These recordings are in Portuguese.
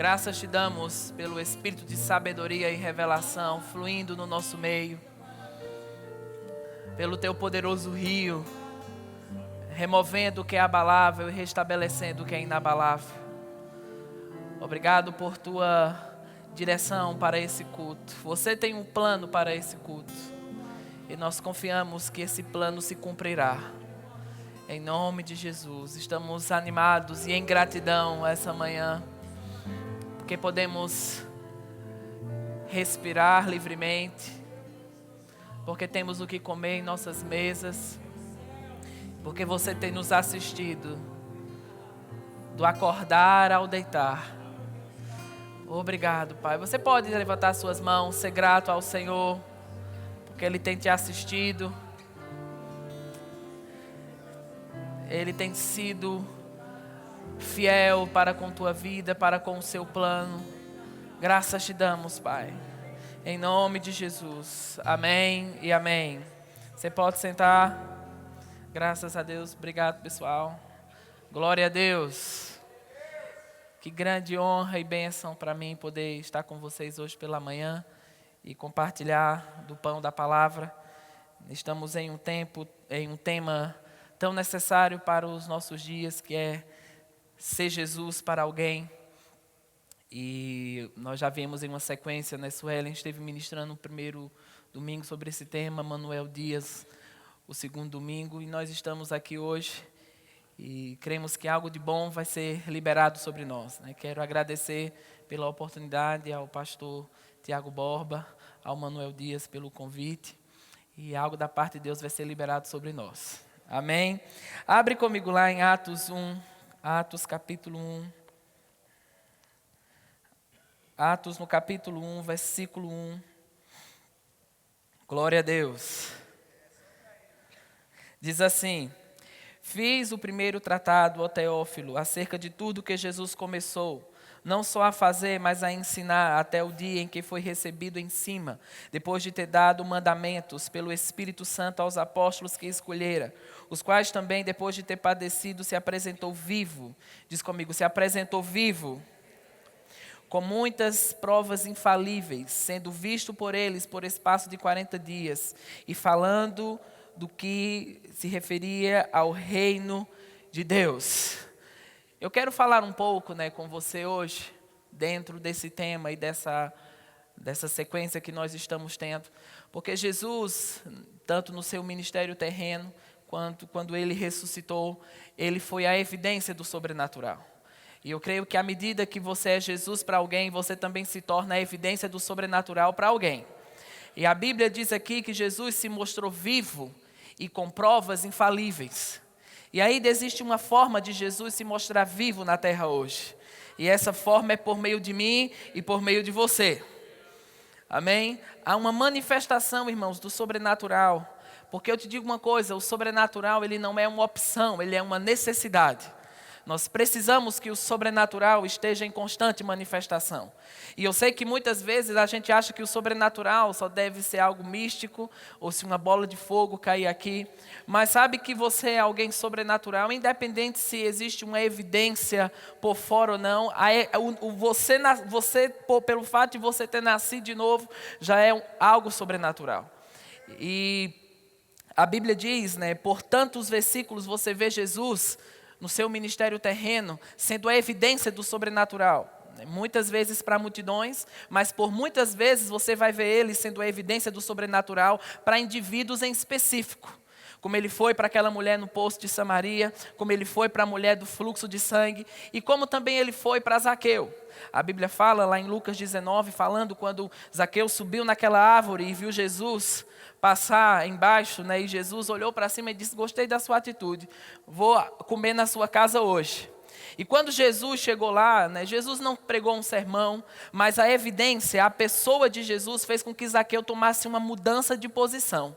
Graças te damos pelo espírito de sabedoria e revelação fluindo no nosso meio, pelo teu poderoso rio, removendo o que é abalável e restabelecendo o que é inabalável. Obrigado por tua direção para esse culto. Você tem um plano para esse culto e nós confiamos que esse plano se cumprirá. Em nome de Jesus, estamos animados e em gratidão essa manhã, porque podemos respirar livremente, porque temos o que comer em nossas mesas, porque você tem nos assistido do acordar ao deitar. Obrigado, Pai. Você pode levantar suas mãos, ser grato ao Senhor, porque Ele tem te assistido. Ele tem sido fiel para com tua vida, para com o seu plano. Graças te damos, Pai. Em nome de Jesus. Amém e amém. Você pode sentar. Graças a Deus. Obrigado, pessoal. Glória a Deus. Que grande honra e bênção para mim poder estar com vocês hoje pela manhã e compartilhar do pão da palavra. Estamos em um tema tão necessário para os nossos dias, que é ser Jesus para alguém. E nós já vimos em uma sequência, né? Suelen esteve ministrando o primeiro domingo sobre esse tema, Manuel Dias o segundo domingo, e nós estamos aqui hoje e cremos que algo de bom vai ser liberado sobre nós, né? Quero agradecer pela oportunidade ao pastor Tiago Borba, ao Manuel Dias pelo convite, e algo da parte de Deus vai ser liberado sobre nós. Amém? Abre comigo lá em Atos 1, Atos capítulo 1. Atos no capítulo 1, versículo 1. Glória a Deus. Diz assim: fiz o primeiro tratado, ó Teófilo, acerca de tudo que Jesus começou, não só a fazer, mas a ensinar, até o dia em que foi recebido em cima, depois de ter dado mandamentos pelo Espírito Santo aos apóstolos que escolhera, os quais também, depois de ter padecido, se apresentou vivo. Diz comigo, se apresentou vivo, com muitas provas infalíveis, sendo visto por eles por espaço de 40 dias, e falando do que se referia ao reino de Deus. Eu quero falar um pouco, né, com você hoje, dentro desse tema e dessa sequência que nós estamos tendo, porque Jesus, tanto no seu ministério terreno, quanto quando Ele ressuscitou, Ele foi a evidência do sobrenatural. E eu creio que à medida que você é Jesus para alguém, você também se torna a evidência do sobrenatural para alguém. E a Bíblia diz aqui que Jesus se mostrou vivo e com provas infalíveis. E ainda existe uma forma de Jesus se mostrar vivo na terra hoje. E essa forma é por meio de mim e por meio de você. Amém? Há uma manifestação, irmãos, do sobrenatural. Porque eu te digo uma coisa, o sobrenatural ele não é uma opção, ele é uma necessidade. Nós precisamos que o sobrenatural esteja em constante manifestação. E eu sei que muitas vezes a gente acha que o sobrenatural só deve ser algo místico, ou se uma bola de fogo cair aqui. Mas sabe que você é alguém sobrenatural, independente se existe uma evidência por fora ou não. Pelo fato de você ter nascido de novo, já é algo sobrenatural. E a Bíblia diz, né, por tantos versículos você vê Jesus no seu ministério terreno, sendo a evidência do sobrenatural. Muitas vezes para multidões, mas por muitas vezes você vai ver Ele sendo a evidência do sobrenatural para indivíduos em específico. Como Ele foi para aquela mulher no poço de Samaria, como Ele foi para a mulher do fluxo de sangue, e como também Ele foi para Zaqueu. A Bíblia fala lá em Lucas 19, falando quando Zaqueu subiu naquela árvore e viu Jesus passar embaixo, né? E Jesus olhou para cima e disse, gostei da sua atitude, vou comer na sua casa hoje. E quando Jesus chegou lá, né, Jesus não pregou um sermão, mas a evidência, a pessoa de Jesus fez com que Zaqueu tomasse uma mudança de posição.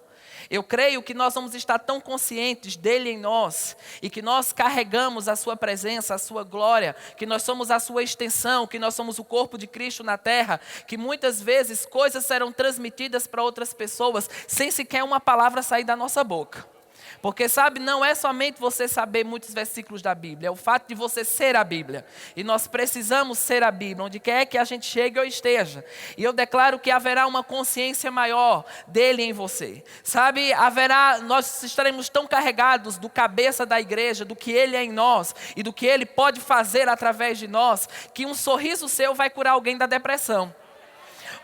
Eu creio que nós vamos estar tão conscientes dele em nós, e que nós carregamos a sua presença, a sua glória, que nós somos a sua extensão, que nós somos o corpo de Cristo na terra, que muitas vezes coisas serão transmitidas para outras pessoas, sem sequer uma palavra sair da nossa boca. Porque sabe, não é somente você saber muitos versículos da Bíblia, é o fato de você ser a Bíblia. E nós precisamos ser a Bíblia, onde quer que a gente chegue ou esteja. E eu declaro que haverá uma consciência maior dele em você. Sabe, nós estaremos tão carregados do cabeça da igreja, do que ele é em nós e do que ele pode fazer através de nós, que um sorriso seu vai curar alguém da depressão.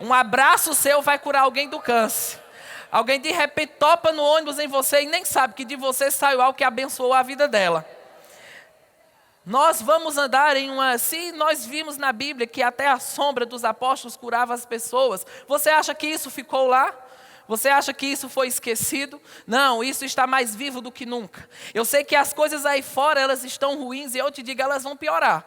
Um abraço seu vai curar alguém do câncer. Alguém de repente topa no ônibus em você e nem sabe que de você saiu algo que abençoou a vida dela. Nós vamos andar se nós vimos na Bíblia que até a sombra dos apóstolos curava as pessoas, você acha que isso ficou lá? Você acha que isso foi esquecido? Não, isso está mais vivo do que nunca. Eu sei que as coisas aí fora, elas estão ruins e eu te digo, elas vão piorar.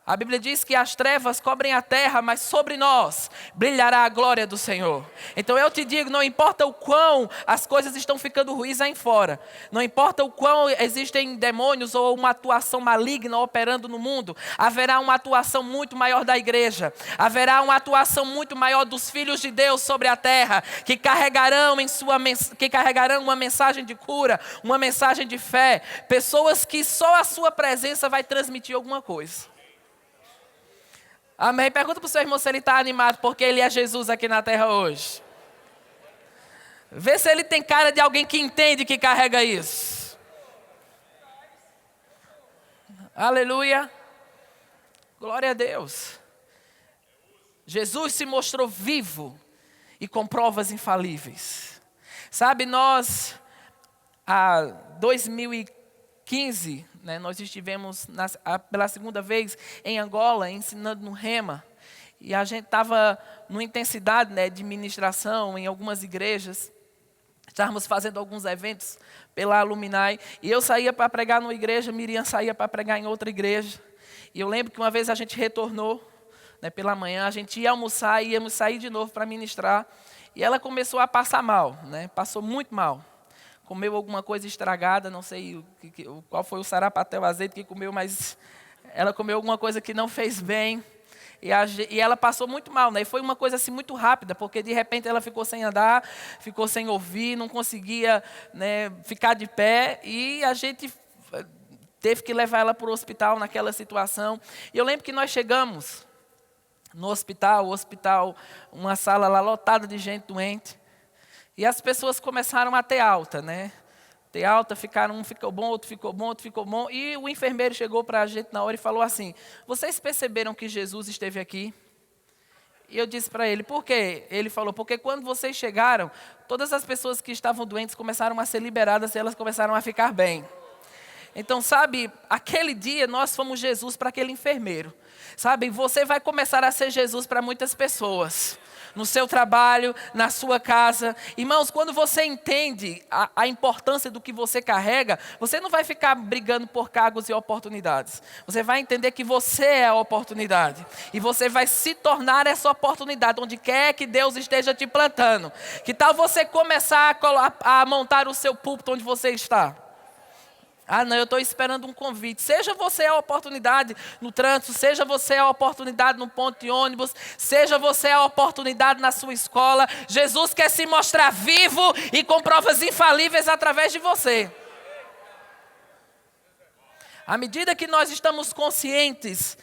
A Bíblia diz que as trevas cobrem a terra, mas sobre nós brilhará a glória do Senhor. Então eu te digo, não importa o quão as coisas estão ficando ruins aí fora, não importa o quão existem demônios ou uma atuação maligna operando no mundo, haverá uma atuação muito maior da igreja, haverá uma atuação muito maior dos filhos de Deus sobre a terra, que carregarão uma mensagem de cura, uma mensagem de fé, pessoas que só a sua presença vai transmitir alguma coisa. Amém? Pergunta para o seu irmão se ele está animado porque ele é Jesus aqui na terra hoje. Vê se ele tem cara de alguém que entende que carrega isso. Aleluia. Glória a Deus. Jesus se mostrou vivo e com provas infalíveis. Sabe, nós, há 2015... nós estivemos pela segunda vez em Angola, ensinando no Rema. E a gente estava numa intensidade de ministração em algumas igrejas. Estávamos fazendo alguns eventos pela Aluminai. E eu saía para pregar numa igreja, Miriam saía para pregar em outra igreja. E eu lembro que uma vez a gente retornou, pela manhã, a gente ia almoçar e íamos sair de novo para ministrar. E ela começou a passar mal, passou muito mal. Comeu alguma coisa estragada, não sei qual foi o sarapatel azeite que comeu, mas ela comeu alguma coisa que não fez bem. E ela passou muito mal, E foi uma coisa assim muito rápida, porque de repente ela ficou sem andar, ficou sem ouvir, não conseguia ficar de pé. E a gente teve que levar ela para o hospital naquela situação. E eu lembro que nós chegamos no hospital, uma sala lá lotada de gente doente. E as pessoas começaram a ter alta, Ter alta, um ficou bom, outro ficou bom, outro ficou bom. E o enfermeiro chegou para a gente na hora e falou assim: vocês perceberam que Jesus esteve aqui? E eu disse para ele, por quê? Ele falou, porque quando vocês chegaram, todas as pessoas que estavam doentes começaram a ser liberadas e elas começaram a ficar bem. Então, sabe, aquele dia nós fomos Jesus para aquele enfermeiro. Sabe, você vai começar a ser Jesus para muitas pessoas. No seu trabalho, na sua casa. Irmãos, quando você entende a importância do que você carrega, você não vai ficar brigando por cargos e oportunidades. Você vai entender que você é a oportunidade. E você vai se tornar essa oportunidade, onde quer que Deus esteja te plantando. Que tal você começar a montar o seu púlpito onde você está? Ah, não, eu estou esperando um convite. Seja você a oportunidade no trânsito, seja você a oportunidade no ponto de ônibus, seja você a oportunidade na sua escola. Jesus quer se mostrar vivo e com provas infalíveis através de você. À medida que nós estamos conscientes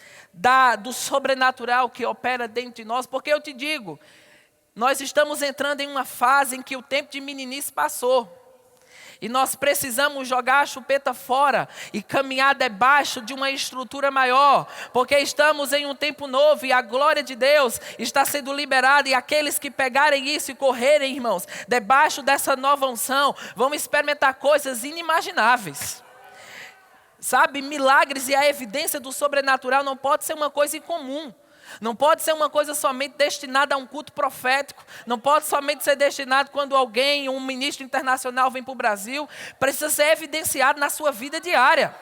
do sobrenatural que opera dentro de nós, porque eu te digo, nós estamos entrando em uma fase em que o tempo de meninice passou. E nós precisamos jogar a chupeta fora e caminhar debaixo de uma estrutura maior. Porque estamos em um tempo novo e a glória de Deus está sendo liberada. E aqueles que pegarem isso e correrem, irmãos, debaixo dessa nova unção, vão experimentar coisas inimagináveis. Sabe, milagres e a evidência do sobrenatural não pode ser uma coisa incomum. Não pode ser uma coisa somente destinada a um culto profético. Não pode somente ser destinado quando alguém, um ministro internacional vem para o Brasil. Precisa ser evidenciado na sua vida diária.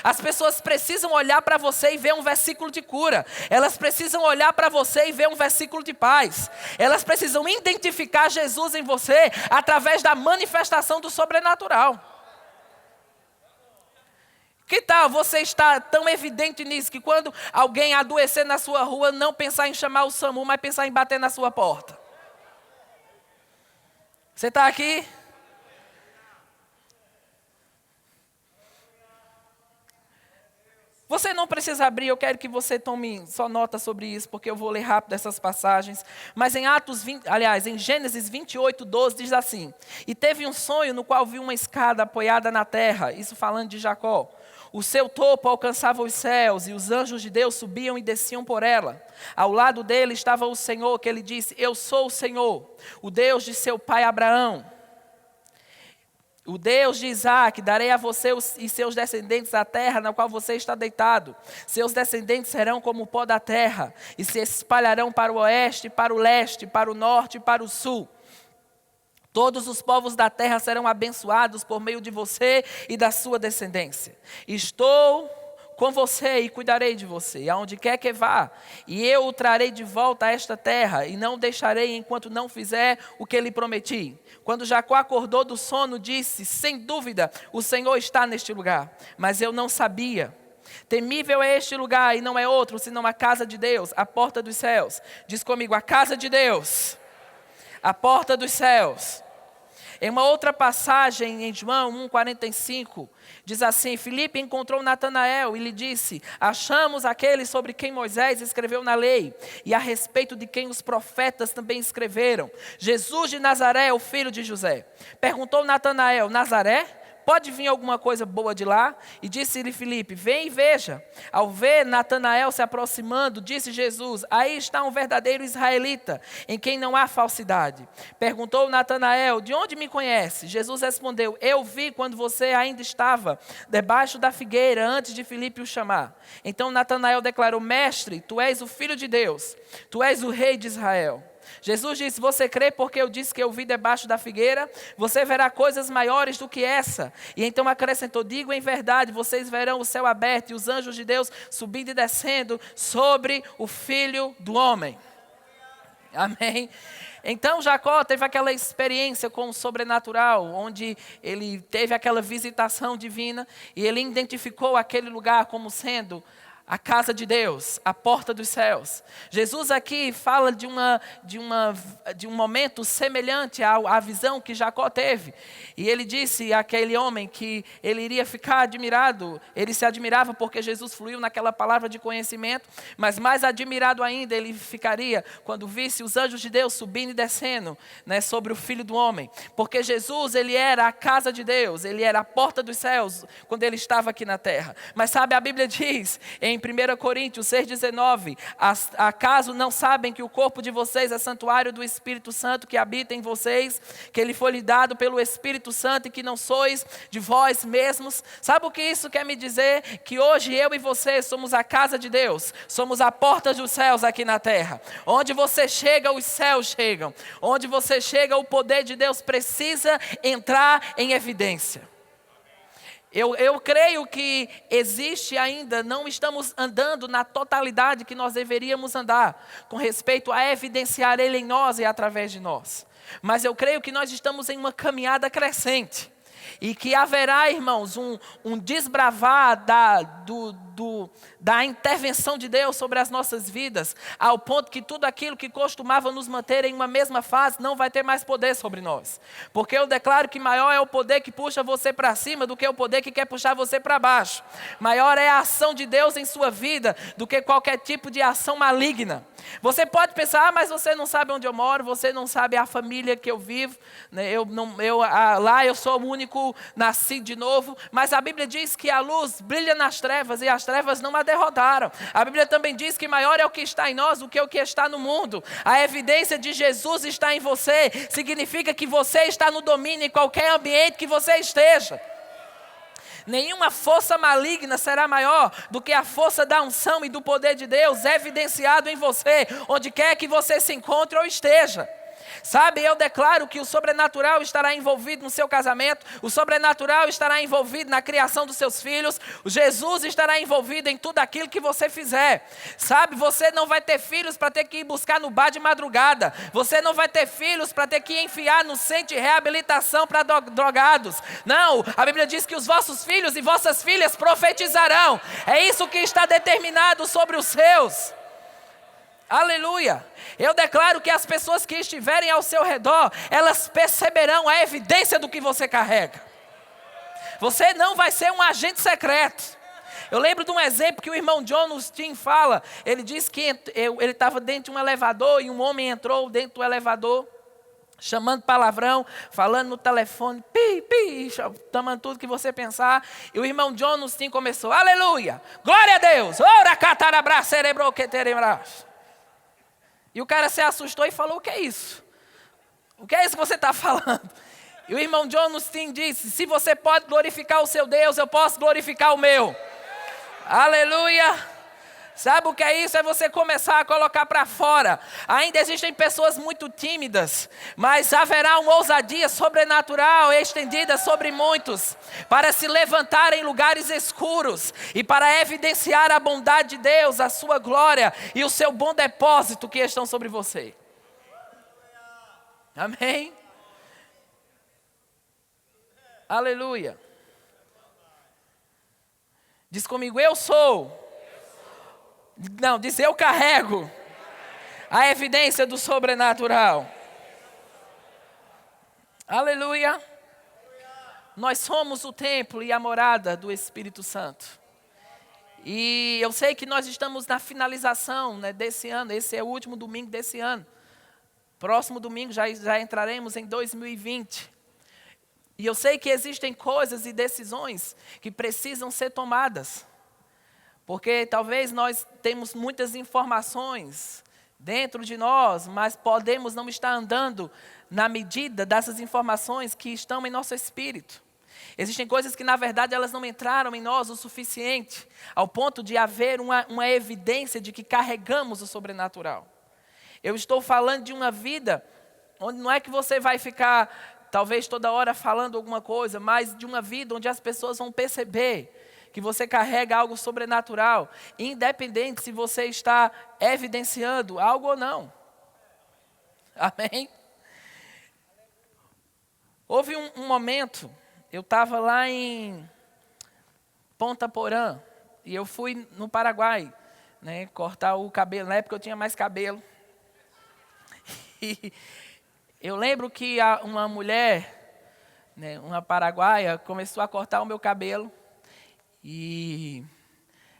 As pessoas precisam olhar para você e ver um versículo de cura. Elas precisam olhar para você e ver um versículo de paz. Elas precisam identificar Jesus em você através da manifestação do sobrenatural. Que tal você estar tão evidente nisso que quando alguém adoecer na sua rua, não pensar em chamar o SAMU, mas pensar em bater na sua porta? Você está aqui? Você não precisa abrir, eu quero que você tome só nota sobre isso, porque eu vou ler rápido essas passagens. Mas em Gênesis 28, 12, diz assim: E teve um sonho no qual viu uma escada apoiada na terra, isso falando de Jacó. O seu topo alcançava os céus, e os anjos de Deus subiam e desciam por ela. Ao lado dele estava o Senhor, que ele disse: Eu sou o Senhor, o Deus de seu pai Abraão. O Deus de Isaac, darei a você e seus descendentes a terra na qual você está deitado. Seus descendentes serão como o pó da terra, e se espalharão para o oeste, para o leste, para o norte e para o sul. Todos os povos da terra serão abençoados por meio de você e da sua descendência. Estou com você e cuidarei de você, aonde quer que vá. E eu o trarei de volta a esta terra, e não o deixarei enquanto não fizer o que lhe prometi. Quando Jacó acordou do sono, disse: Sem dúvida, o Senhor está neste lugar. Mas eu não sabia. Temível é este lugar, e não é outro, senão a casa de Deus, a porta dos céus. Diz comigo: a casa de Deus, a porta dos céus. Em uma outra passagem, em João 1,45, diz assim: Filipe encontrou Natanael e lhe disse: Achamos aquele sobre quem Moisés escreveu na lei, e a respeito de quem os profetas também escreveram, Jesus de Nazaré, o filho de José. Perguntou Natanael: Nazaré? Pode vir alguma coisa boa de lá? E disse-lhe Filipe: Vem e veja. Ao ver Natanael se aproximando, disse Jesus: Aí está um verdadeiro israelita, em quem não há falsidade. Perguntou Natanael: De onde me conhece? Jesus respondeu: Eu vi quando você ainda estava debaixo da figueira, antes de Filipe o chamar. Então Natanael declarou: Mestre, tu és o Filho de Deus, tu és o Rei de Israel. Jesus disse: Você crê porque eu disse que eu vi debaixo da figueira? Você verá coisas maiores do que essa. E então acrescentou: Digo em verdade, vocês verão o céu aberto e os anjos de Deus subindo e descendo sobre o Filho do Homem. Amém? Então Jacó teve aquela experiência com o sobrenatural, onde ele teve aquela visitação divina, e ele identificou aquele lugar como sendo a casa de Deus, a porta dos céus. Jesus aqui fala de um momento semelhante à visão que Jacó teve. E ele disse àquele homem que ele iria ficar admirado. Ele se admirava porque Jesus fluiu naquela palavra de conhecimento. Mas mais admirado ainda ele ficaria quando visse os anjos de Deus subindo e descendo, né, sobre o Filho do Homem. Porque Jesus, ele era a casa de Deus. Ele era a porta dos céus quando ele estava aqui na terra. Mas sabe, a Bíblia diz em 1 Coríntios 6,19, acaso não sabem que o corpo de vocês é santuário do Espírito Santo que habita em vocês, que ele foi lhe dado pelo Espírito Santo e que não sois de vós mesmos? Sabe o que isso quer me dizer? Que hoje eu e você somos a casa de Deus, somos a porta dos céus aqui na terra. Onde você chega, os céus chegam. Onde você chega, o poder de Deus precisa entrar em evidência. Eu creio que existe ainda, não estamos andando na totalidade que nós deveríamos andar, com respeito a evidenciar Ele em nós e através de nós. Mas eu creio que nós estamos em uma caminhada crescente. E que haverá, irmãos, um desbravar da intervenção de Deus sobre as nossas vidas, ao ponto que tudo aquilo que costumava nos manter em uma mesma fase não vai ter mais poder sobre nós. Porque eu declaro que maior é o poder que puxa você para cima do que o poder que quer puxar você para baixo. Maior é a ação de Deus em sua vida do que qualquer tipo de ação maligna. Você pode pensar: mas você não sabe onde eu moro, você não sabe a família que eu vivo, né? Lá eu sou o único nascido de novo. Mas a Bíblia diz que a luz brilha nas trevas e as trevas não a derrotaram. A Bíblia também diz que maior é o que está em nós do que o que está no mundo. A evidência de Jesus está em você, significa que você está no domínio em qualquer ambiente que você esteja. Nenhuma força maligna será maior do que a força da unção e do poder de Deus evidenciado em você, onde quer que você se encontre ou esteja. Sabe, eu declaro que o sobrenatural estará envolvido no seu casamento, o sobrenatural estará envolvido na criação dos seus filhos, Jesus estará envolvido em tudo aquilo que você fizer. Sabe, você não vai ter filhos para ter que ir buscar no bar de madrugada, você não vai ter filhos para ter que enfiar no centro de reabilitação para drogados. Não, a Bíblia diz que os vossos filhos e vossas filhas profetizarão. É isso que está determinado sobre os seus. Aleluia! Eu declaro que as pessoas que estiverem ao seu redor, elas perceberão a evidência do que você carrega. Você não vai ser um agente secreto. Eu lembro de um exemplo que o irmão John Austin fala. Ele diz que ele estava dentro de um elevador e um homem entrou dentro do elevador, chamando palavrão, falando no telefone, tomando tudo que você pensar. E o irmão John Austin começou, aleluia, glória a Deus, ora catarabra cerebro que teremos. E o cara se assustou e falou, o que é isso? O que é isso que você está falando? E o irmão John Austin disse, se você pode glorificar o seu Deus, eu posso glorificar o meu. Aleluia. Sabe o que é isso? É você começar a colocar para fora. Ainda existem pessoas muito tímidas, mas haverá uma ousadia sobrenatural estendida sobre muitos, para se levantar em lugares escuros e para evidenciar a bondade de Deus, a sua glória e o seu bom depósito que estão sobre você. Amém? Aleluia. Diz comigo, eu sou. Não, diz eu carrego a evidência do sobrenatural. Aleluia. Nós somos o templo e a morada do Espírito Santo. E eu sei que nós estamos na finalização, né, desse ano. Esse é o último domingo desse ano. Próximo domingo já entraremos em 2020. E eu sei que existem coisas e decisões que precisam ser tomadas. Porque talvez nós temos muitas informações dentro de nós, mas podemos não estar andando na medida dessas informações que estão em nosso espírito. Existem coisas que, na verdade, elas não entraram em nós o suficiente, ao ponto de haver uma evidência de que carregamos o sobrenatural. Eu estou falando de uma vida onde não é que você vai ficar, talvez, toda hora falando alguma coisa, mas de uma vida onde as pessoas vão perceber que você carrega algo sobrenatural, independente se você está evidenciando algo ou não. Amém? Houve um momento, eu estava lá em Ponta Porã, e eu fui no Paraguai, né, cortar o cabelo. Na época eu tinha mais cabelo. E eu lembro que uma mulher, né, uma paraguaia, começou a cortar o meu cabelo. E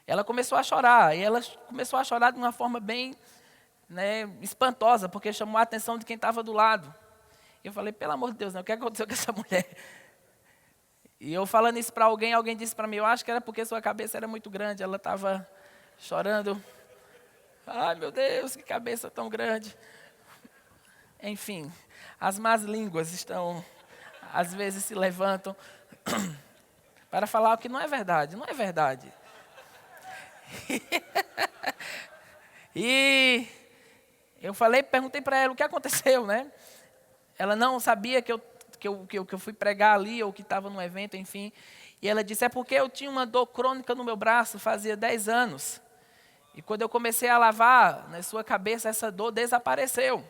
ela começou a chorar. E ela começou a chorar de uma forma bem, né, espantosa, porque chamou a atenção de quem estava do lado. Eu falei, pelo amor de Deus, né, o que aconteceu com essa mulher? E eu falando isso para alguém disse para mim, eu acho que era porque sua cabeça era muito grande. Ela estava chorando. Ai, meu Deus, que cabeça tão grande. Enfim, as más línguas estão, às vezes se levantam para falar o que não é verdade. Não é verdade. E eu perguntei para ela o que aconteceu, né? Ela não sabia que eu fui pregar ali, ou que estava no evento, enfim. E ela disse, é porque eu tinha uma dor crônica no meu braço, fazia 10 anos. E quando eu comecei a lavar na sua cabeça, essa dor desapareceu.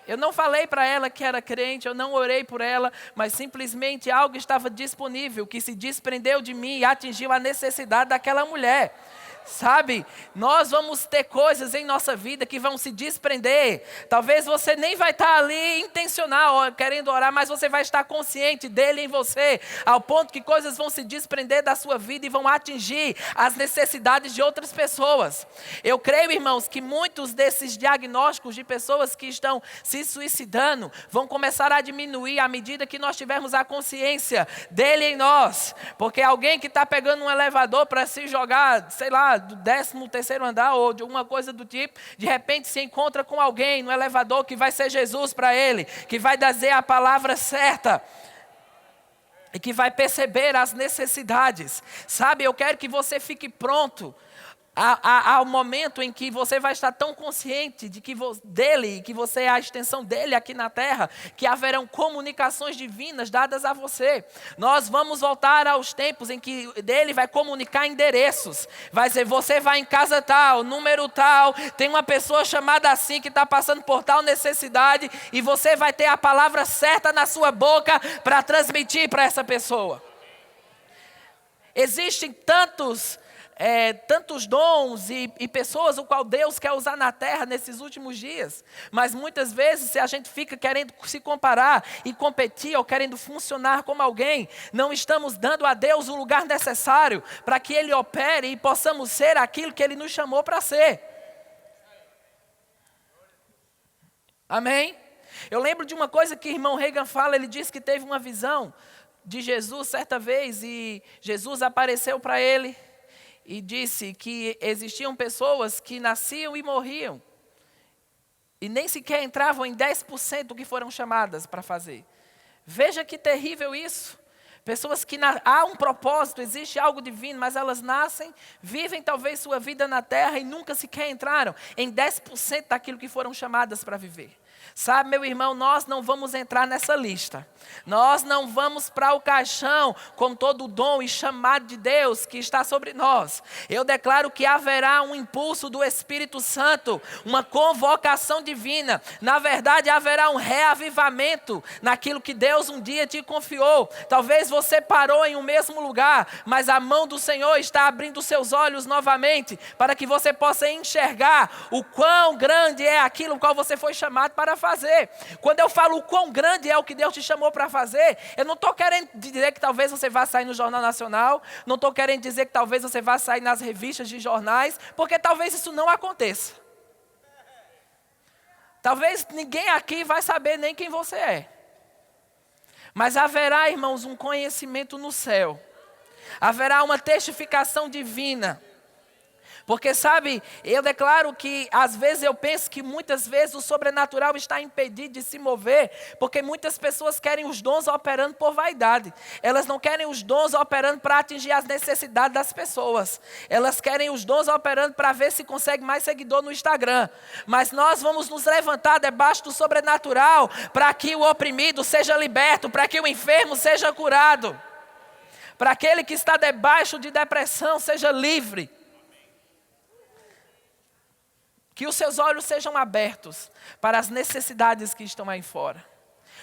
Eu não falei para ela que era crente, eu não orei por ela, mas simplesmente algo estava disponível, que se desprendeu de mim e atingiu a necessidade daquela mulher. Sabe, nós vamos ter coisas em nossa vida que vão se desprender. Talvez você nem vai estar ali intencional, querendo orar, mas você vai estar consciente dele em você, ao ponto que coisas vão se desprender da sua vida e vão atingir as necessidades de outras pessoas. Eu creio, irmãos, que muitos desses diagnósticos de pessoas que estão se suicidando vão começar a diminuir à medida que nós tivermos a consciência dele em nós. Porque alguém que está pegando um elevador para se jogar, sei lá, do 13º andar ou de alguma coisa do tipo, de repente se encontra com alguém no elevador que vai ser Jesus para ele, que vai dizer a palavra certa e que vai perceber as necessidades. Sabe, eu quero que você fique pronto ao momento em que você vai estar tão consciente de que dele, que você é a extensão dele aqui na terra, que haverão comunicações divinas dadas a você. Nós vamos voltar aos tempos em que dele vai comunicar endereços. Vai dizer, você vai em casa tal, número tal, tem uma pessoa chamada assim que está passando por tal necessidade, e você vai ter a palavra certa na sua boca para transmitir para essa pessoa. Existem tantos tantos dons e pessoas o qual Deus quer usar na terra nesses últimos dias. Mas muitas vezes, se a gente fica querendo se comparar e competir ou querendo funcionar como alguém, não estamos dando a Deus o lugar necessário para que Ele opere e possamos ser aquilo que Ele nos chamou para ser. Amém? Eu lembro de uma coisa que o irmão Reagan fala, ele disse que teve uma visão de Jesus certa vez e Jesus apareceu para ele e disse que existiam pessoas que nasciam e morriam e nem sequer entravam em 10% do que foram chamadas para fazer. Veja que terrível isso. Pessoas que há um propósito, existe algo divino, mas elas nascem, vivem talvez sua vida na terra e nunca sequer entraram em 10% daquilo que foram chamadas para viver. Sabe, meu irmão, nós não vamos entrar nessa lista. Nós não vamos para o caixão com todo o dom e chamado de Deus que está sobre nós. Eu declaro que haverá um impulso do Espírito Santo, uma convocação divina. Na verdade, haverá um reavivamento naquilo que Deus um dia te confiou. Talvez você parou em um mesmo lugar, mas a mão do Senhor está abrindo seus olhos novamente para que você possa enxergar o quão grande é aquilo qual você foi chamado para fazer. Quando eu falo o quão grande é o que Deus te chamou para fazer, eu não estou querendo dizer que talvez você vá sair no Jornal Nacional, não estou querendo dizer que talvez você vá sair nas revistas de jornais, porque talvez isso não aconteça. Talvez ninguém aqui vai saber nem quem você é. Mas haverá, irmãos, um conhecimento no céu. Haverá uma testificação divina. Porque sabe, eu declaro que às vezes eu penso que muitas vezes o sobrenatural está impedido de se mover, porque muitas pessoas querem os dons operando por vaidade. Elas não querem os dons operando para atingir as necessidades das pessoas. Elas querem os dons operando para ver se consegue mais seguidor no Instagram. Mas nós vamos nos levantar debaixo do sobrenatural para que o oprimido seja liberto, para que o enfermo seja curado, para aquele que está debaixo de depressão seja livre. Que os seus olhos sejam abertos para as necessidades que estão aí fora.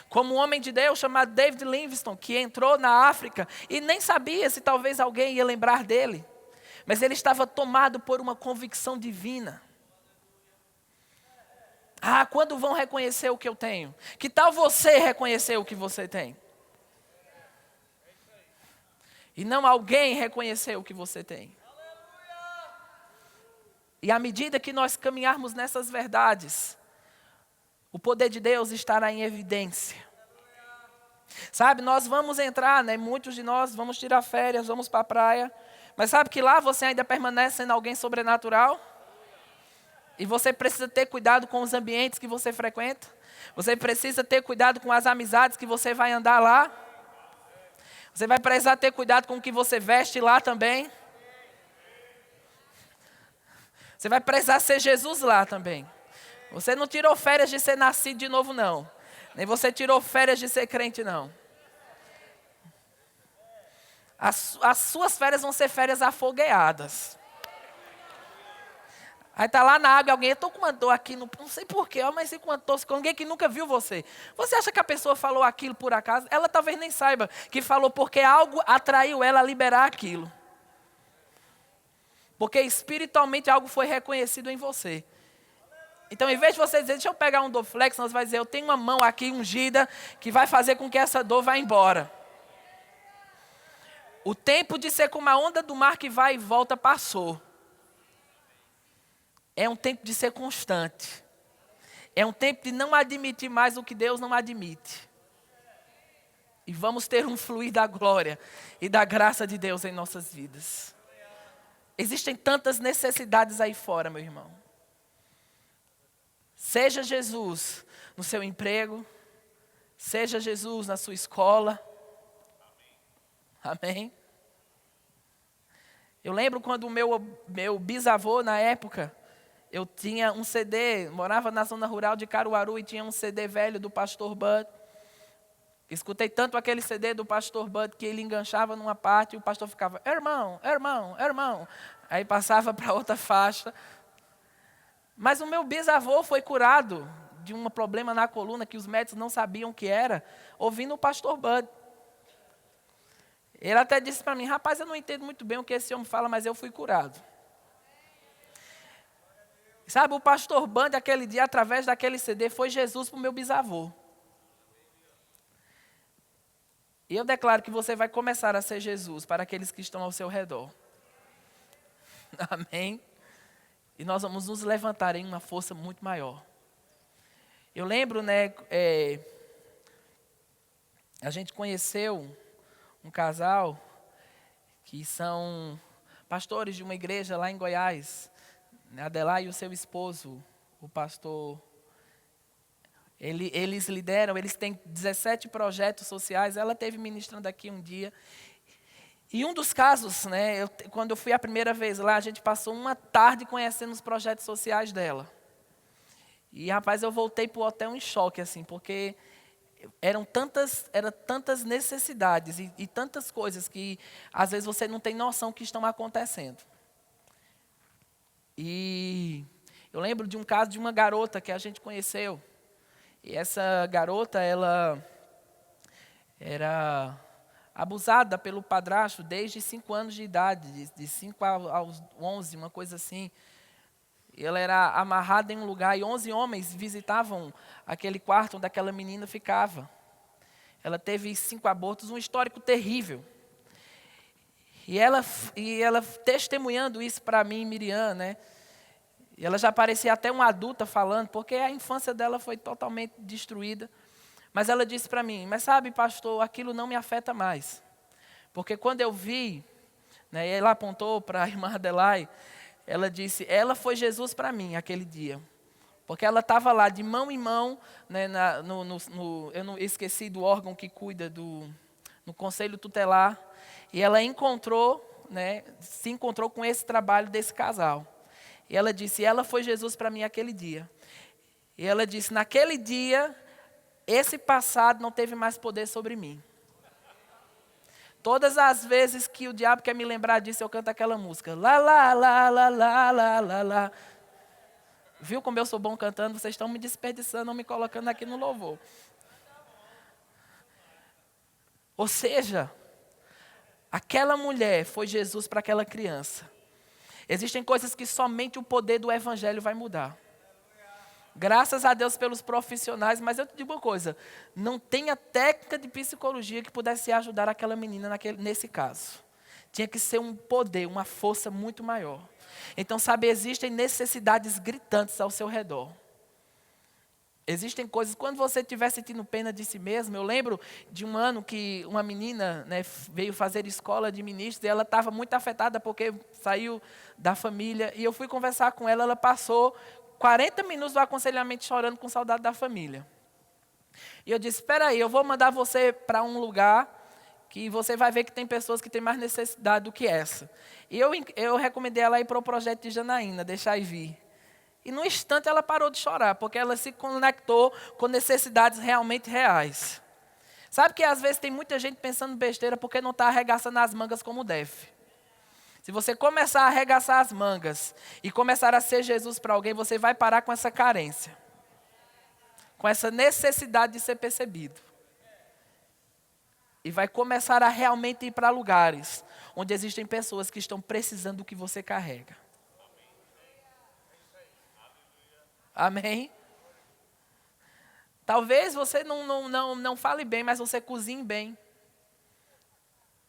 Como um homem de Deus chamado David Livingstone, que entrou na África e nem sabia se talvez alguém ia lembrar dele. Mas ele estava tomado por uma convicção divina. Quando vão reconhecer o que eu tenho? Que tal você reconhecer o que você tem? E não alguém reconhecer o que você tem. E à medida que nós caminharmos nessas verdades, o poder de Deus estará em evidência. Sabe, nós vamos entrar, muitos de nós vamos tirar férias, vamos para a praia. Mas sabe que lá você ainda permanece sendo alguém sobrenatural? E você precisa ter cuidado com os ambientes que você frequenta. Você precisa ter cuidado com as amizades que você vai andar lá. Você vai precisar ter cuidado com o que você veste lá também. Você vai precisar ser Jesus lá também. Você não tirou férias de ser nascido de novo, não. Nem você tirou férias de ser crente, não. As suas férias vão ser férias afogueadas. Aí está lá na água, alguém, eu estou com uma dor aqui, não sei porquê, mas com uma dor, com alguém que nunca viu você. Você acha que a pessoa falou aquilo por acaso? Ela talvez nem saiba que falou porque algo atraiu ela a liberar aquilo. Porque espiritualmente algo foi reconhecido em você. Então, em vez de você dizer, deixa eu pegar um Dorflex, nós vai dizer, eu tenho uma mão aqui ungida que vai fazer com que essa dor vá embora. O tempo de ser como a onda do mar que vai e volta passou. É um tempo de ser constante. É um tempo de não admitir mais o que Deus não admite. E vamos ter um fluir da glória e da graça de Deus em nossas vidas. Existem tantas necessidades aí fora, meu irmão. Seja Jesus no seu emprego, seja Jesus na sua escola. Amém? Eu lembro quando o meu bisavô, na época, eu tinha um CD, morava na zona rural de Caruaru e tinha um CD velho do Pastor Bud. Escutei tanto aquele CD do Pastor Bud que ele enganchava numa parte e o pastor ficava, irmão, irmão, irmão. Aí passava para outra faixa. Mas o meu bisavô foi curado de um problema na coluna que os médicos não sabiam o que era, ouvindo o Pastor Bud. Ele até disse para mim, rapaz, eu não entendo muito bem o que esse homem fala, mas eu fui curado. Sabe, o pastor Band, aquele dia, através daquele CD, foi Jesus para o meu bisavô. E eu declaro que você vai começar a ser Jesus para aqueles que estão ao seu redor. Amém? E nós vamos nos levantar em uma força muito maior. Eu lembro, né, a gente conheceu um casal que são pastores de uma igreja lá em Goiás. Adelaide e o seu esposo, o pastor, eles lideram, eles têm 17 projetos sociais. Ela esteve ministrando aqui um dia. E um dos casos, né, quando eu fui a primeira vez lá, a gente passou uma tarde conhecendo os projetos sociais dela. E, rapaz, eu voltei para o hotel em choque, assim, porque eram tantas necessidades e tantas coisas que, às vezes, você não tem noção que estão acontecendo. E eu lembro de um caso de uma garota que a gente conheceu. E essa garota, ela era abusada pelo padrasto desde 5 anos de idade, de 5 aos 11, uma coisa assim. Ela era amarrada em um lugar e 11 homens visitavam aquele quarto onde aquela menina ficava. Ela teve 5 abortos, um histórico terrível. E ela testemunhando isso para mim, Miriam, né? E ela já parecia até uma adulta falando, porque a infância dela foi totalmente destruída. Mas ela disse para mim, mas sabe, pastor, aquilo não me afeta mais. Porque quando eu vi, né, e ela apontou para a irmã Adelaide, ela disse, ela foi Jesus para mim aquele dia. Porque ela estava lá de mão em mão, né, eu não esqueci do órgão que cuida no conselho tutelar. E ela encontrou, né, se encontrou com esse trabalho desse casal. E ela disse, ela foi Jesus para mim aquele dia. E ela disse, naquele dia, esse passado não teve mais poder sobre mim. Todas as vezes que o diabo quer me lembrar disso, eu canto aquela música. Lá, lá, lá, lá, lá, lá, lá, lá. Viu como eu sou bom cantando? Vocês estão me desperdiçando, me colocando aqui no louvor. Ou seja, aquela mulher foi Jesus para aquela criança. Existem coisas que somente o poder do Evangelho vai mudar. Graças a Deus pelos profissionais, mas eu te digo uma coisa, não tem a técnica de psicologia que pudesse ajudar aquela menina nesse caso. Tinha que ser um poder, uma força muito maior. Então, sabe, existem necessidades gritantes ao seu redor. Existem coisas, quando você estiver sentindo pena de si mesmo, eu lembro de um ano que uma menina, né, veio fazer escola de ministros e ela estava muito afetada porque saiu da família. E eu fui conversar com ela, ela passou 40 minutos do aconselhamento chorando com saudade da família. E eu disse, espera aí, eu vou mandar você para um lugar que você vai ver que tem pessoas que têm mais necessidade do que essa. E eu recomendei ela ir para o projeto de Janaína, deixar ir vir. E no instante ela parou de chorar, porque ela se conectou com necessidades realmente reais. Sabe que às vezes tem muita gente pensando besteira porque não está arregaçando as mangas como deve. Se você começar a arregaçar as mangas e começar a ser Jesus para alguém, você vai parar com essa carência. Com essa necessidade de ser percebido. E vai começar a realmente ir para lugares onde existem pessoas que estão precisando do que você carrega. Amém? Talvez você não fale bem, mas você cozinhe bem.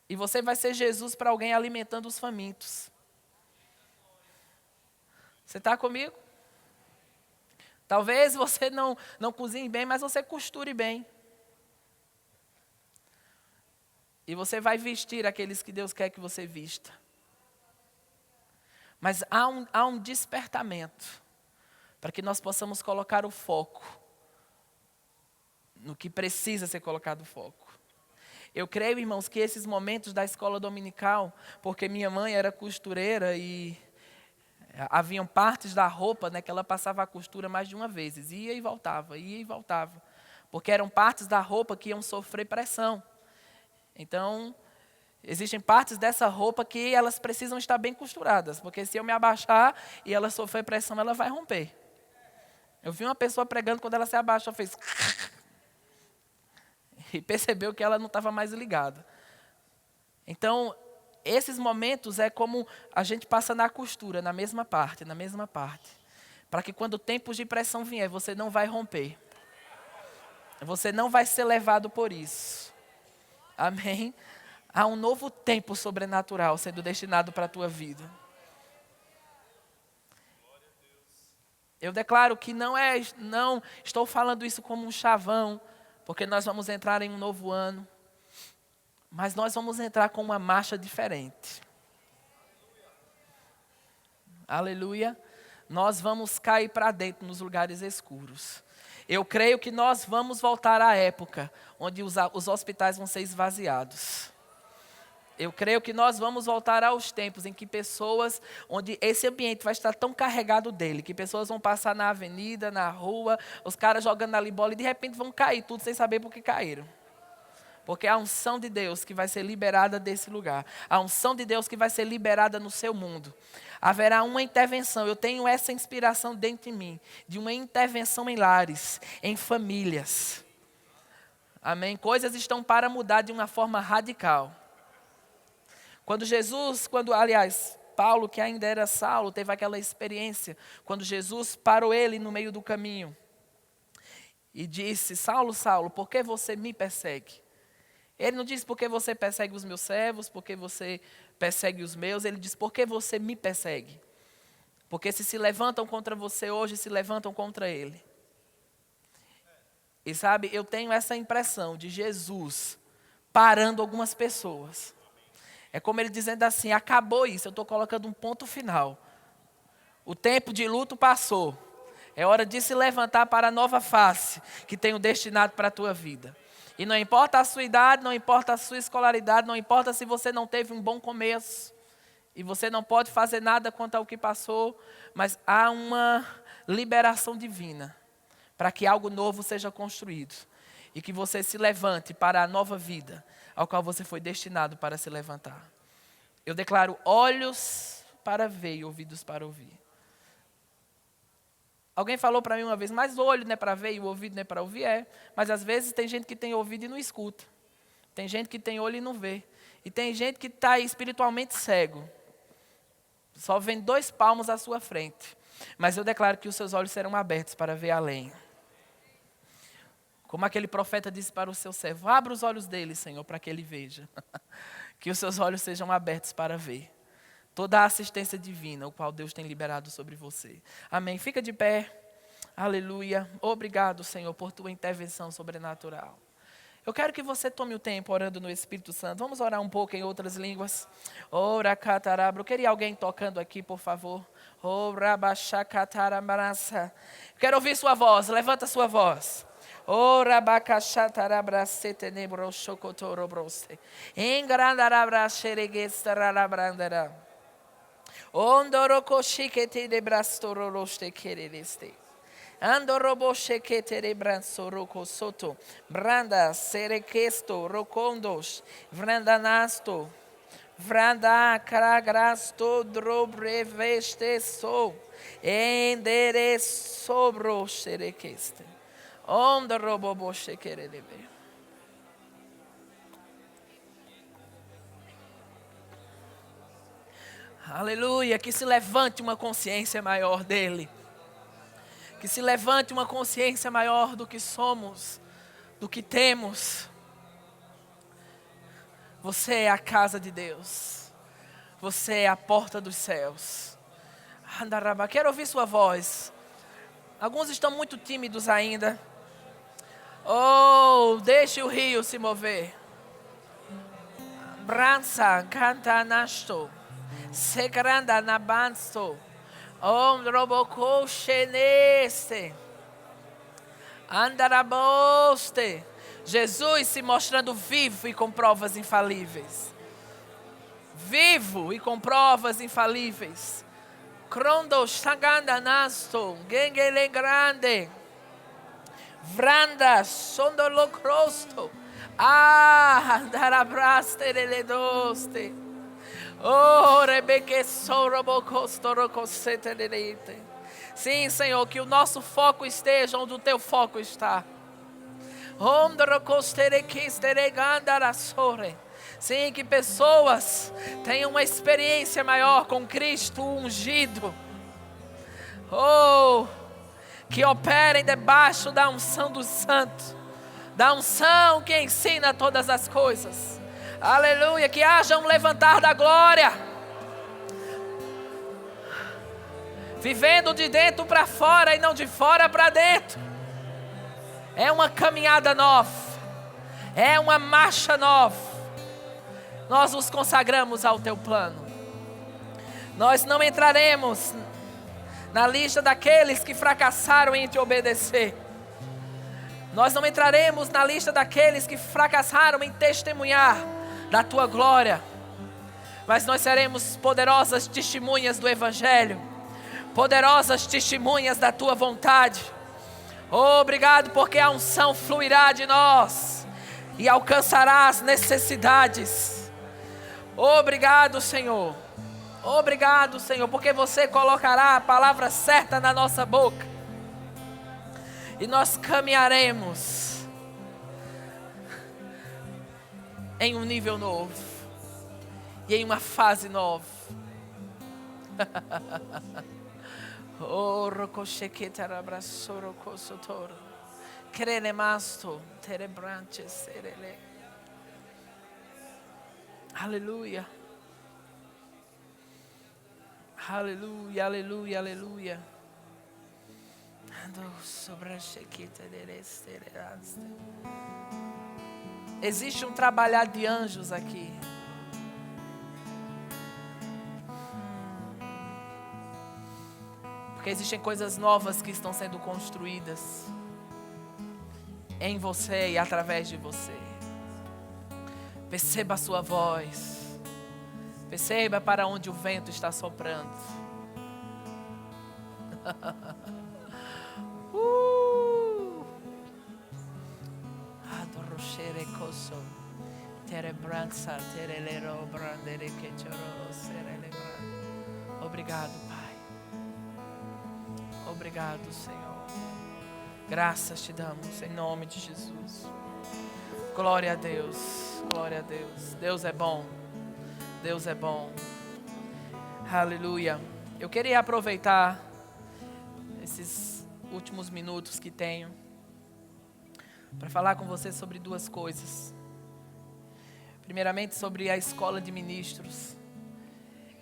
E você vai ser Jesus para alguém alimentando os famintos. Você está comigo? Talvez você não cozinhe bem, mas você costure bem. E você vai vestir aqueles que Deus quer que você vista. Mas há um despertamento para que nós possamos colocar o foco no que precisa ser colocado o foco. Eu creio, irmãos, que esses momentos da escola dominical, porque minha mãe era costureira e haviam partes da roupa, né, que ela passava a costura mais de uma vez, ia e voltava, porque eram partes da roupa que iam sofrer pressão. Então, existem partes dessa roupa que elas precisam estar bem costuradas, porque se eu me abaixar e ela sofrer pressão, ela vai romper. Eu vi uma pessoa pregando, quando ela se abaixou, fez... E percebeu que ela não estava mais ligada. Então, esses momentos é como a gente passa na costura, na mesma parte. Para que quando tempos de pressão vier, você não vai romper. Você não vai ser levado por isso. Amém? Há um novo tempo sobrenatural sendo destinado para a tua vida. Eu declaro que não estou falando isso como um chavão, porque nós vamos entrar em um novo ano. Mas nós vamos entrar com uma marcha diferente. Aleluia. Nós vamos cair para dentro nos lugares escuros. Eu creio que nós vamos voltar à época onde os hospitais vão ser esvaziados. Eu creio que nós vamos voltar aos tempos em que onde esse ambiente vai estar tão carregado dele, que pessoas vão passar na avenida, na rua, os caras jogando ali bola e de repente vão cair tudo sem saber por que caíram. Porque a unção de Deus que vai ser liberada desse lugar. A unção de Deus que vai ser liberada no seu mundo. Haverá uma intervenção. Eu tenho essa inspiração dentro de mim. De uma intervenção em lares, em famílias. Amém? Coisas estão para mudar de uma forma radical. Paulo, que ainda era Saulo, teve aquela experiência. Quando Jesus parou ele no meio do caminho. E disse, Saulo, Saulo, por que você me persegue? Ele não disse, porque você persegue os meus servos, porque você persegue os meus. Ele diz, por que você me persegue? Porque se levantam contra você hoje, se levantam contra ele. E sabe, eu tenho essa impressão de Jesus parando algumas pessoas. É como ele dizendo assim, acabou isso, eu estou colocando um ponto final. O tempo de luto passou. É hora de se levantar para a nova face que tenho destinado para a tua vida. E não importa a sua idade, não importa a sua escolaridade, não importa se você não teve um bom começo. E você não pode fazer nada quanto ao que passou, mas há uma liberação divina para que algo novo seja construído. E que você se levante para a nova vida ao qual você foi destinado para se levantar. Eu declaro olhos para ver e ouvidos para ouvir. Alguém falou para mim uma vez, mas o olho não é para ver e o ouvido não é para ouvir? É, mas às vezes tem gente que tem ouvido e não escuta. Tem gente que tem olho e não vê. E tem gente que está espiritualmente cego. Só vendo 2 palmos à sua frente. Mas eu declaro que os seus olhos serão abertos para ver além. Como aquele profeta disse para o seu servo, abra os olhos dele, Senhor, para que ele veja. Que os seus olhos sejam abertos para ver. Toda a assistência divina, o qual Deus tem liberado sobre você. Amém. Fica de pé. Aleluia. Obrigado, Senhor, por tua intervenção sobrenatural. Eu quero que você tome o tempo orando no Espírito Santo. Vamos orar um pouco em outras línguas. Ora catarabra. Eu queria alguém tocando aqui, por favor. Ora baixacatarabrasa. Quero ouvir sua voz. Levanta sua voz. Ora bacachatarabrase tenebro chocotorobrose. Engrandarabraxereguestararabrandara. Ondoroko shikete de brastororoste kerereste. Andorobo shekete de bransoroko soto. Branda serekesto rokondos. Vrandanasto. Vranda kragrasto drobreveste so. Endere sobro sherekeste. Ondorobo shekerebe. Aleluia, que se levante uma consciência maior dele. Que se levante uma consciência maior do que somos, do que temos. Você é a casa de Deus. Você é a porta dos céus. Andaraba, quero ouvir sua voz. Alguns estão muito tímidos ainda. Oh, deixe o rio se mover. Brança, canta nasto. Segranda na bansto, ondroboko cheneste, andaraboste. Jesus se mostrando vivo e com provas infalíveis. Vivo e com provas infalíveis. Crondo shaganda nasto, gengele grande, vranda sondolo crosto, andarabraste reledoste. Oh, Rebeque sorobocostorocosete direite. Sim, Senhor, que o nosso foco esteja onde o teu foco está. Sim, que pessoas tenham uma experiência maior com Cristo ungido. Oh, que operem debaixo da unção do Santo, da unção que ensina todas as coisas. Aleluia, que haja um levantar da glória, vivendo de dentro para fora e não de fora para dentro. É uma caminhada nova, é uma marcha nova. Nós nos consagramos ao teu plano. Nós não entraremos na lista daqueles que fracassaram em te obedecer. Nós não entraremos na lista daqueles que fracassaram em testemunhar da tua glória. Mas nós seremos poderosas testemunhas do Evangelho, poderosas testemunhas da tua vontade. Obrigado, porque a unção fluirá de nós e alcançará as necessidades. Obrigado, Senhor. Obrigado, Senhor, porque você colocará a palavra certa na nossa boca. E nós caminharemos em um nível novo e em uma fase nova. Oh, rocochequeta abraçoro cosotor. Crelemasto terebranche serele. Aleluia. Aleluia, aleluia, aleluia. Existe um trabalhar de anjos aqui. Porque existem coisas novas que estão sendo construídas em você e através de você. Perceba a sua voz. Perceba para onde o vento está soprando. Obrigado, Pai. Obrigado, Senhor. Graças te damos em nome de Jesus. Glória a Deus. Glória a Deus. Deus é bom. Deus é bom. Aleluia. Eu queria aproveitar esses últimos minutos que tenho para falar com você sobre duas coisas. Primeiramente, sobre a escola de ministros.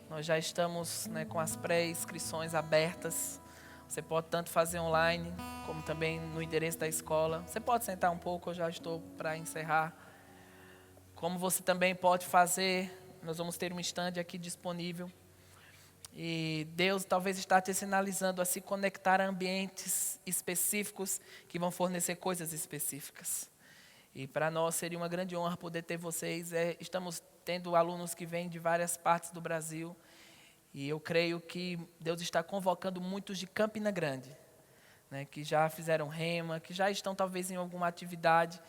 Nós já estamos, com as pré-inscrições abertas. Você pode tanto fazer online, como também no endereço da escola. Você pode sentar um pouco, eu já estou para encerrar. Como você também pode fazer, nós vamos ter um stand aqui disponível. E Deus talvez está te sinalizando a se conectar a ambientes específicos que vão fornecer coisas específicas. E para nós seria uma grande honra poder ter vocês. Estamos tendo alunos que vêm de várias partes do Brasil. E eu creio que Deus está convocando muitos de Campina Grande, que já fizeram rema, que já estão talvez em alguma atividade.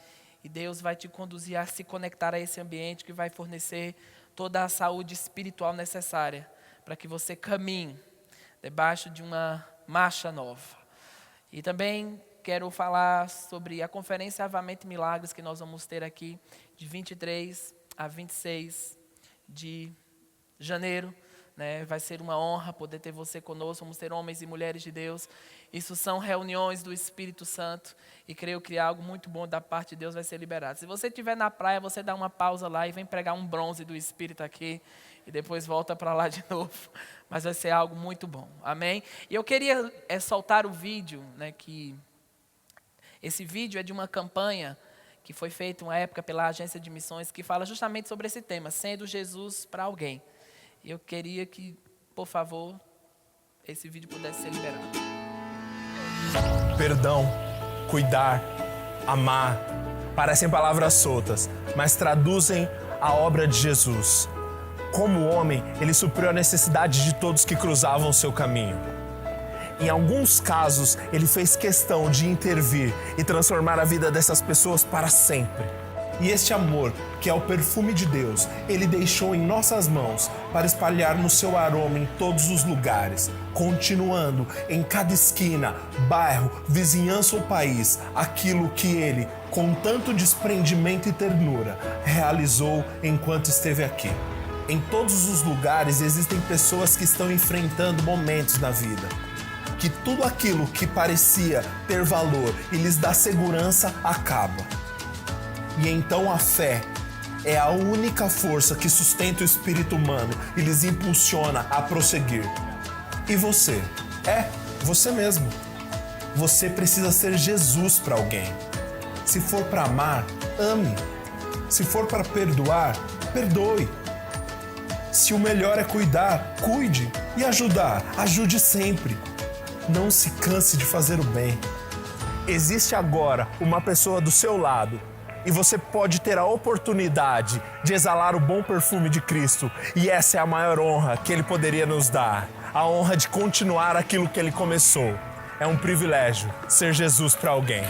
E Deus vai te conduzir a se conectar a esse ambiente que vai fornecer toda a saúde espiritual necessária para que você caminhe debaixo de uma marcha nova. E também quero falar sobre a conferência Avamento e Milagres que nós vamos ter aqui de 23 a 26 de janeiro. Vai ser uma honra poder ter você conosco. Vamos ter homens e mulheres de Deus. Isso são reuniões do Espírito Santo. E creio que algo muito bom da parte de Deus vai ser liberado. Se você estiver na praia, você dá uma pausa lá e vem pregar um bronze do Espírito aqui. E depois volta para lá de novo. Mas vai ser algo muito bom. Amém? E eu queria soltar o vídeo. Que esse vídeo é de uma campanha que foi feita uma época pela Agência de Missões. Que fala justamente sobre esse tema. Sendo Jesus para alguém. Eu queria que, por favor, esse vídeo pudesse ser liberado. Perdão, cuidar, amar, parecem palavras soltas, mas traduzem a obra de Jesus. Como homem, ele supriu a necessidade de todos que cruzavam o seu caminho. Em alguns casos, ele fez questão de intervir e transformar a vida dessas pessoas para sempre. E este amor, que é o perfume de Deus, Ele deixou em nossas mãos para espalhar no seu aroma em todos os lugares, continuando em cada esquina, bairro, vizinhança ou país, aquilo que Ele, com tanto desprendimento e ternura, realizou enquanto esteve aqui. Em todos os lugares existem pessoas que estão enfrentando momentos na vida, que tudo aquilo que parecia ter valor e lhes dá segurança acaba. E então a fé é a única força que sustenta o espírito humano e lhes impulsiona a prosseguir. E você? Você mesmo. Você precisa ser Jesus para alguém. Se for para amar, ame. Se for para perdoar, perdoe. Se o melhor é cuidar, cuide. E ajudar, ajude sempre. Não se canse de fazer o bem. Existe agora uma pessoa do seu lado e você pode ter a oportunidade de exalar o bom perfume de Cristo. E essa é a maior honra que Ele poderia nos dar. A honra de continuar aquilo que Ele começou. É um privilégio ser Jesus para alguém.